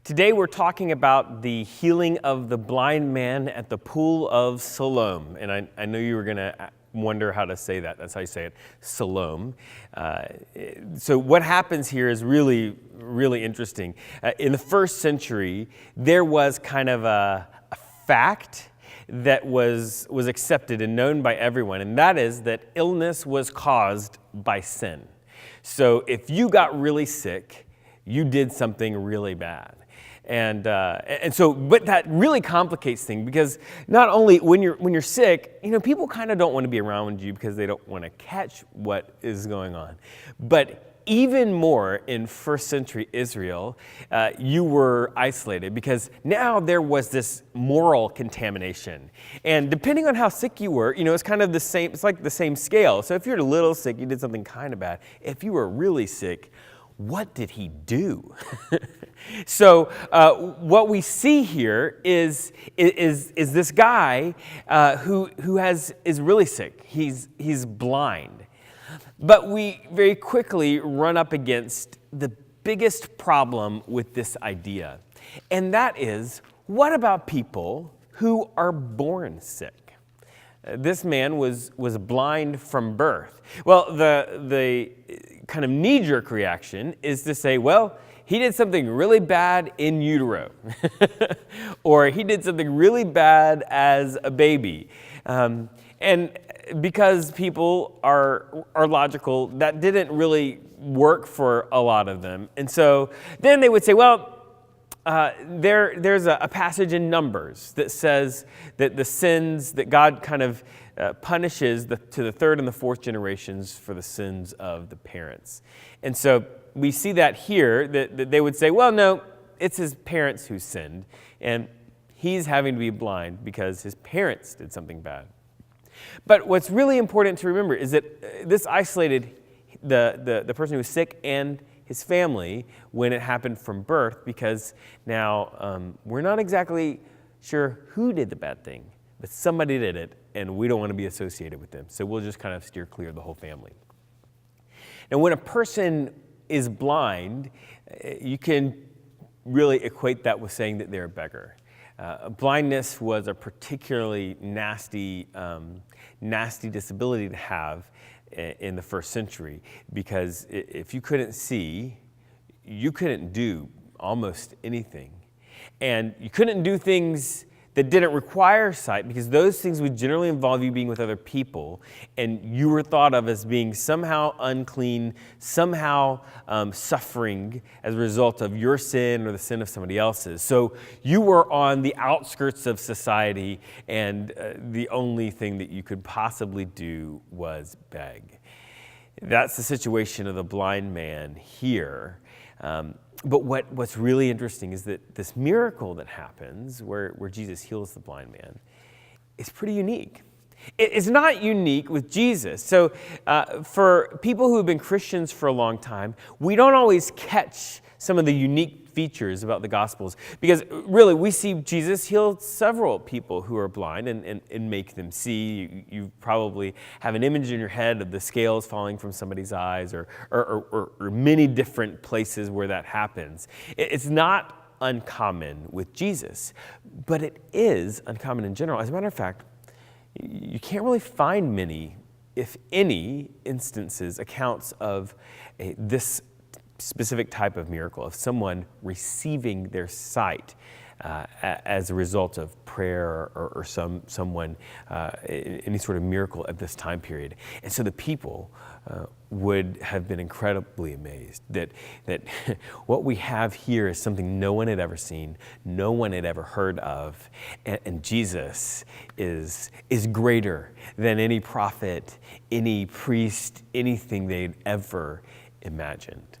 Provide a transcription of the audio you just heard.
Today we're talking about the healing of the blind man at the pool of Siloam. And I know you were going to wonder how to say that. That's how you say it, Siloam. So what happens here is really, really interesting. In the first century, there was kind of a fact that was accepted and known by everyone, and that is that illness was caused by sin. So if you got really sick, you did something really bad. And so, but that really complicates things, because not only when you're sick, people kind of don't want to be around you because they don't want to catch what is going on. But even more in first century Israel, you were isolated because now there was this moral contamination. And depending on how sick you were, it's kind of the same, it's like the same scale. So if you're a little sick, you did something kind of bad. If you were really sick, what did he do? So what we see here is this guy who is really sick. He's blind. But we very quickly run up against the biggest problem with this idea. And that is, what about people who are born sick? This man was blind from birth. Well, the kind of knee-jerk reaction is to say, well, he did something really bad in utero, or he did something really bad as a baby. And because people are logical, that didn't really work for a lot of them. And so then they would say, well, there's a passage in Numbers that says that the sins that God kind of punishes to the third and the fourth generations for the sins of the parents. And so we see that here, that they would say, well, no, it's his parents who sinned, and he's having to be blind because his parents did something bad. But what's really important to remember is that this isolated the person who was sick and his family when it happened from birth, because now we're not exactly sure who did the bad thing, but somebody did it, and we don't want to be associated with them. So we'll just kind of steer clear of the whole family. And when a person is blind, you can really equate that with saying that they're a beggar. Blindness was a particularly nasty disability to have in the first century, because if you couldn't see, you couldn't do almost anything. And you couldn't do things that didn't require sight, because those things would generally involve you being with other people, and you were thought of as being somehow unclean, somehow suffering as a result of your sin or the sin of somebody else's. So you were on the outskirts of society, and the only thing that you could possibly do was beg. That's the situation of the blind man here. But what's really interesting is that this miracle that happens where Jesus heals the blind man is pretty unique. It's not unique with Jesus. So for people who have been Christians for a long time, we don't always catch some of the unique features about the Gospels, because really we see Jesus heal several people who are blind and make them see. You probably have an image in your head of the scales falling from somebody's eyes, or many different places where that happens. It's not uncommon with Jesus, but it is uncommon in general. As a matter of fact, you can't really find many, if any, instances, accounts of this specific type of miracle, of someone receiving their sight as a result of prayer or someone, any sort of miracle at this time period. And so the people would have been incredibly amazed that what we have here is something no one had ever seen, no one had ever heard of, and Jesus is greater than any prophet, any priest, anything they'd ever imagined.